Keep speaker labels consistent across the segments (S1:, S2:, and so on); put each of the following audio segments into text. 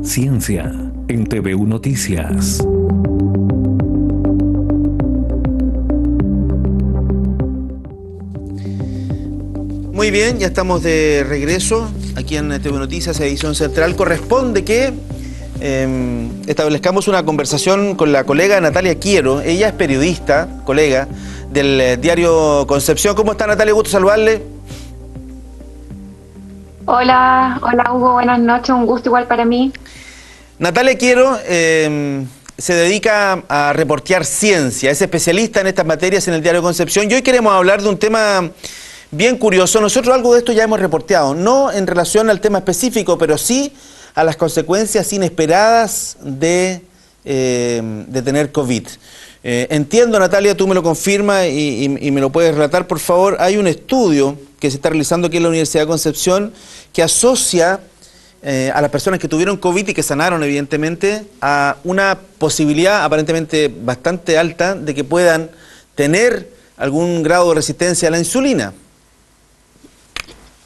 S1: Ciencia en TVU Noticias.
S2: Muy bien, ya estamos de regreso aquí en TVU Noticias, edición central. Corresponde que establezcamos una conversación con la colega Natalia Quiero. Ella es periodista, colega del diario Concepción. ¿Cómo está, Natalia? Gusto saludarle.
S3: Hola Hugo, buenas noches, un gusto igual para mí.
S2: Natalia Quiero se dedica a reportear ciencia, es especialista en estas materias en el diario Concepción y hoy queremos hablar de un tema bien curioso. Nosotros algo de esto ya hemos reporteado, no en relación al tema específico, pero sí a las consecuencias inesperadas de tener COVID. Entiendo, Natalia, tú me lo confirmas y me lo puedes relatar, por favor. Hay un estudio que se está realizando aquí en la Universidad de Concepción que asocia a las personas que tuvieron COVID y que sanaron, evidentemente, a una posibilidad aparentemente bastante alta de que puedan tener algún grado de resistencia a la insulina.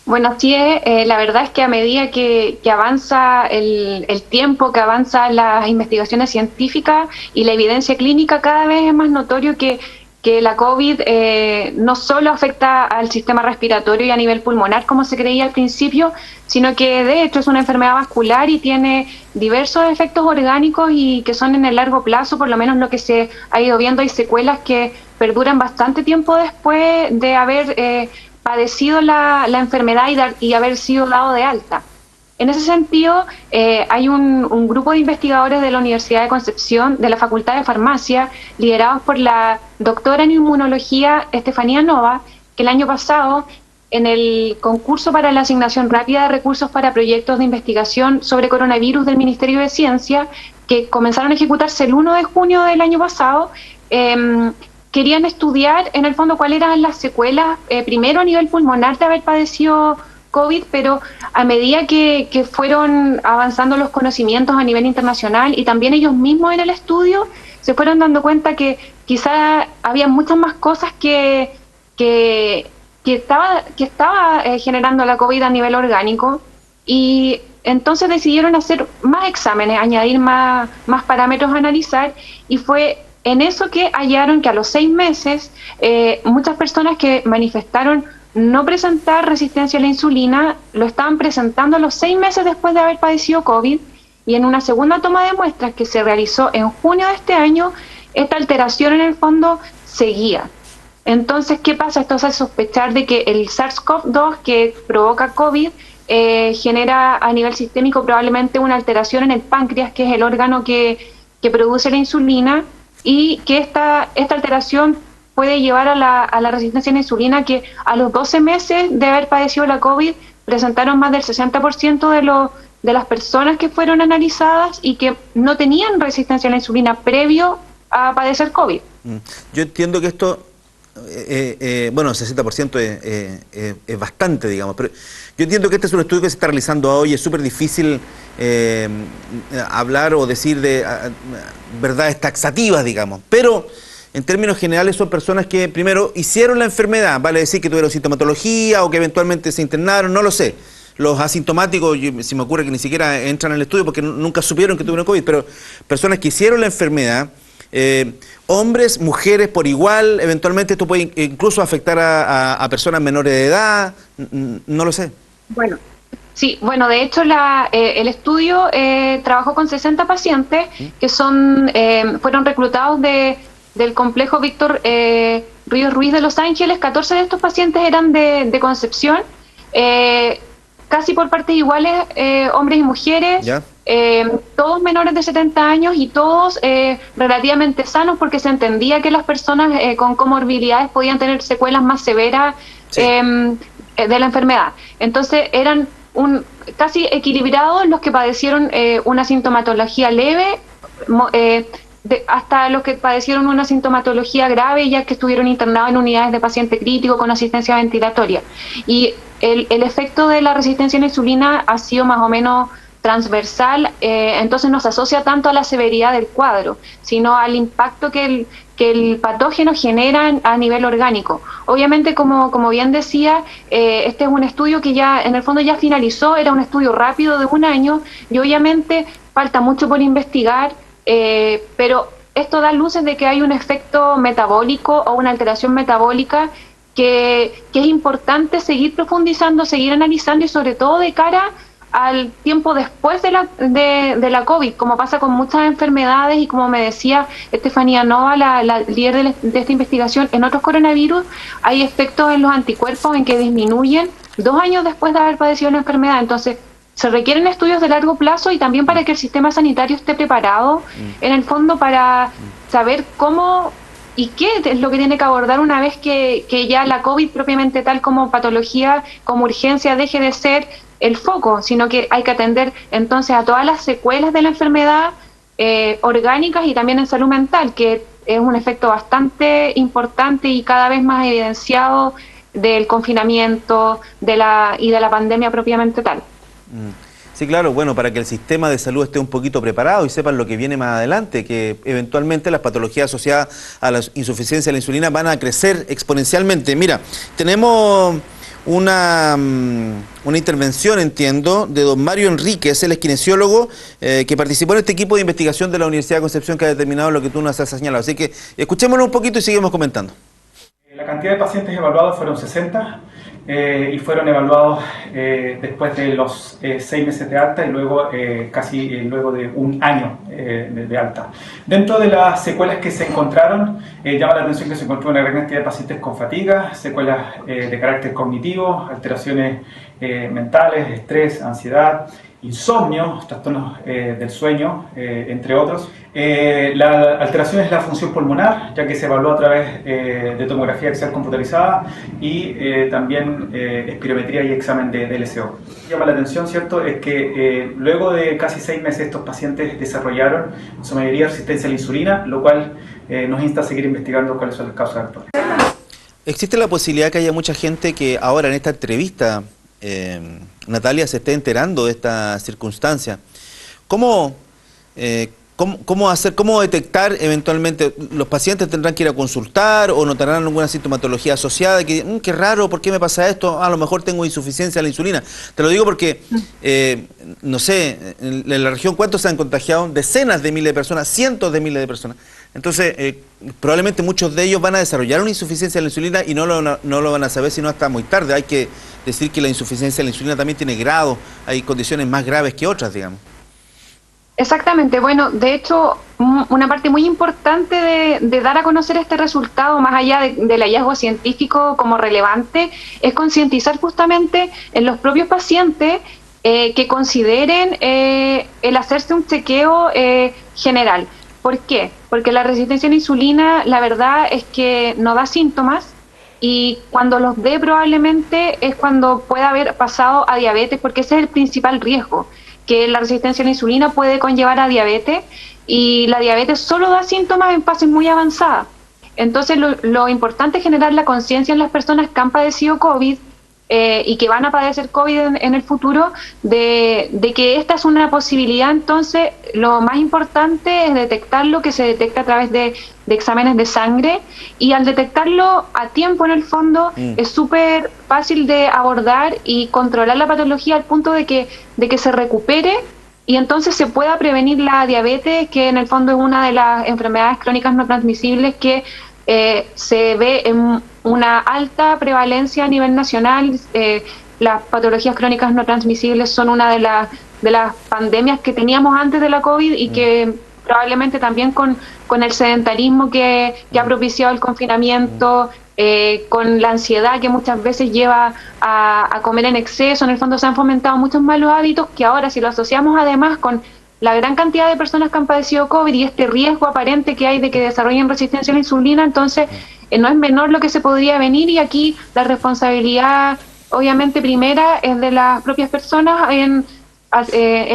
S3: Bueno, sí, la verdad es que a medida que avanza el tiempo, que avanzan las investigaciones científicas y la evidencia clínica, cada vez es más notorio que la COVID no solo afecta al sistema respiratorio y a nivel pulmonar, como se creía al principio, sino que de hecho es una enfermedad vascular y tiene diversos efectos orgánicos y que son en el largo plazo, por lo menos lo que se ha ido viendo, hay secuelas que perduran bastante tiempo después de haber padecido la enfermedad y haber sido dado de alta. En ese sentido, hay un grupo de investigadores de la Universidad de Concepción, de la Facultad de Farmacia, liderados por la doctora en inmunología Estefanía Nova, que el año pasado, en el concurso para la asignación rápida de recursos para proyectos de investigación sobre coronavirus del Ministerio de Ciencia, que comenzaron a ejecutarse el 1 de junio del año pasado, querían estudiar en el fondo cuáles eran las secuelas, primero a nivel pulmonar de haber padecido COVID, pero a medida que fueron avanzando los conocimientos a nivel internacional y también ellos mismos en el estudio, se fueron dando cuenta que quizá había muchas más cosas que estaba generando la COVID a nivel orgánico, y entonces decidieron hacer más exámenes, añadir más parámetros a analizar, y fue en eso que hallaron que a los 6 meses muchas personas que manifestaron no presentar resistencia a la insulina lo estaban presentando a los 6 meses después de haber padecido COVID, y en una segunda toma de muestras que se realizó en junio de este año, esta alteración en el fondo seguía. Entonces, ¿qué pasa? Esto hace sospechar de que el SARS-CoV-2 que provoca COVID genera a nivel sistémico probablemente una alteración en el páncreas, que es el órgano que produce la insulina, y que esta alteración puede llevar a la resistencia a la insulina, que a los 12 meses de haber padecido la COVID presentaron más del 60% de las personas que fueron analizadas y que no tenían resistencia a la insulina previo a padecer COVID.
S2: Yo entiendo que esto, bueno, 60% es bastante, digamos, pero yo entiendo que este es un estudio que se está realizando hoy, es súper difícil hablar o decir de verdades taxativas, digamos, pero en términos generales son personas que primero hicieron la enfermedad, vale decir que tuvieron sintomatología o que eventualmente se internaron, no lo sé. Los asintomáticos, se me ocurre que ni siquiera entran al estudio porque nunca supieron que tuvieron COVID, pero personas que hicieron la enfermedad, hombres, mujeres por igual, eventualmente esto puede incluso afectar a personas menores de edad, no lo sé.
S3: Bueno, sí, bueno, de hecho el estudio trabajó con 60 pacientes que fueron reclutados del complejo Víctor Ríos Ruiz de Los Ángeles. 14 de estos pacientes eran de Concepción, casi por partes iguales, hombres y mujeres, todos menores de 70 años y todos relativamente sanos, porque se entendía que las personas con comorbilidades podían tener secuelas más severas de la enfermedad. Entonces eran casi equilibrados los que padecieron una sintomatología leve, hasta los que padecieron una sintomatología grave, ya que estuvieron internados en unidades de paciente crítico con asistencia ventilatoria. Y el efecto de la resistencia a la insulina ha sido más o menos transversal, entonces no se asocia tanto a la severidad del cuadro, sino al impacto que el patógeno genera a nivel orgánico. Obviamente, como bien decía, este es un estudio que ya en el fondo ya finalizó, era un estudio rápido de 1 año, y obviamente falta mucho por investigar, pero esto da luces de que hay un efecto metabólico o una alteración metabólica que es importante seguir profundizando, seguir analizando y sobre todo de cara al tiempo después de la COVID, como pasa con muchas enfermedades y como me decía Estefanía Nova, la líder de esta investigación, en otros coronavirus hay efectos en los anticuerpos en que disminuyen 2 años después de haber padecido la enfermedad. Entonces se requieren estudios de largo plazo y también para que el sistema sanitario esté preparado en el fondo para saber cómo y qué es lo que tiene que abordar una vez que ya la COVID propiamente tal como patología, como urgencia, deje de ser el foco, sino que hay que atender entonces a todas las secuelas de la enfermedad orgánicas y también en salud mental, que es un efecto bastante importante y cada vez más evidenciado del confinamiento y de la pandemia propiamente tal.
S2: Sí, claro, bueno, para que el sistema de salud esté un poquito preparado y sepan lo que viene más adelante, que eventualmente las patologías asociadas a la insuficiencia de la insulina van a crecer exponencialmente. Mira, tenemos una intervención, entiendo, de don Mario Enríquez, él es kinesiólogo, que participó en este equipo de investigación de la Universidad de Concepción que ha determinado lo que tú nos has señalado. Así que escuchémoslo un poquito y seguimos comentando.
S4: La cantidad de pacientes evaluados fueron 60 y fueron evaluados después de los 6 meses de alta y luego luego de 1 año de alta. Dentro de las secuelas que se encontraron, llama la atención que se encontró una gran cantidad de pacientes con fatiga, secuelas de carácter cognitivo, alteraciones mentales, estrés, ansiedad, insomnio, trastornos del sueño, entre otros. La alteración es la función pulmonar, ya que se evaluó a través de tomografía axial computarizada y también espirometría y examen de LCO. Llama la atención, ¿cierto?, es que luego de casi 6 meses estos pacientes desarrollaron en su mayoría resistencia a la insulina, lo cual nos insta a seguir investigando cuáles son las causas actuales.
S2: ¿Existe la posibilidad que haya mucha gente que ahora en esta entrevista, Natalia, se esté enterando de esta circunstancia? ¿Cómo detectar eventualmente? ¿Los pacientes tendrán que ir a consultar o notarán alguna sintomatología asociada? Que, qué raro, ¿por qué me pasa esto? A lo mejor tengo insuficiencia de la insulina. Te lo digo porque, no sé, en la región, ¿cuántos se han contagiado? Decenas de miles de personas, cientos de miles de personas. Entonces, probablemente muchos de ellos van a desarrollar una insuficiencia de la insulina y no lo van a saber sino hasta muy tarde. Hay que decir que la insuficiencia de la insulina también tiene grados, hay condiciones más graves que otras, digamos.
S3: Exactamente, bueno, de hecho, una parte muy importante de dar a conocer este resultado, más allá del hallazgo científico como relevante, es concientizar justamente en los propios pacientes que consideren el hacerse un chequeo general. ¿Por qué? Porque la resistencia a la insulina, la verdad es que no da síntomas y cuando los dé probablemente es cuando pueda haber pasado a diabetes, porque ese es el principal riesgo, que la resistencia a la insulina puede conllevar a diabetes y la diabetes solo da síntomas en fases muy avanzadas. Entonces lo importante es generar la conciencia en las personas que han padecido COVID y que van a padecer COVID en el futuro, de que esta es una posibilidad. Entonces lo más importante es detectarlo, que se detecta a través de exámenes de sangre, y al detectarlo a tiempo en el fondo es súper fácil de abordar y controlar la patología al punto de que se recupere y entonces se pueda prevenir la diabetes, que en el fondo es una de las enfermedades crónicas no transmisibles que se ve en una alta prevalencia a nivel nacional. Las patologías crónicas no transmisibles son una de las pandemias que teníamos antes de la COVID y que probablemente también con el sedentarismo que ha propiciado el confinamiento, con la ansiedad que muchas veces lleva a comer en exceso, en el fondo se han fomentado muchos malos hábitos que ahora, si lo asociamos además con la gran cantidad de personas que han padecido COVID y este riesgo aparente que hay de que desarrollen resistencia a la insulina, entonces no es menor lo que se podría venir, y aquí la responsabilidad obviamente primera es de las propias personas en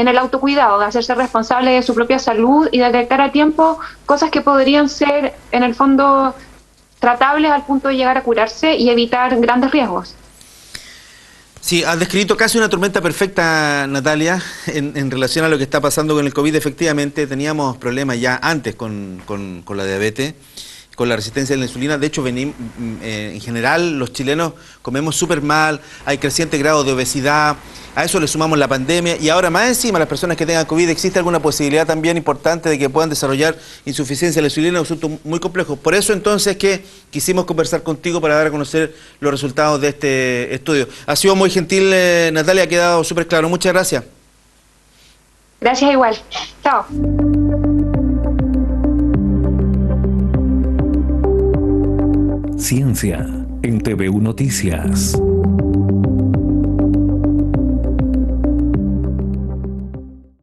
S3: el autocuidado, de hacerse responsable de su propia salud y de detectar a tiempo cosas que podrían ser en el fondo tratables al punto de llegar a curarse y evitar grandes riesgos.
S2: Sí, has descrito casi una tormenta perfecta, Natalia, en relación a lo que está pasando con el COVID. Efectivamente, teníamos problemas ya antes con la diabetes. con la resistencia a la insulina. De hecho, en general los chilenos comemos súper mal, hay creciente grado de obesidad, a eso le sumamos la pandemia y ahora más encima las personas que tengan COVID, existe alguna posibilidad también importante de que puedan desarrollar insuficiencia de la insulina, un asunto muy complejo. Por eso entonces que quisimos conversar contigo para dar a conocer los resultados de este estudio. Ha sido muy gentil, Natalia, ha quedado súper claro. Muchas gracias.
S3: Gracias igual. Chao.
S1: Ciencia en TVU Noticias.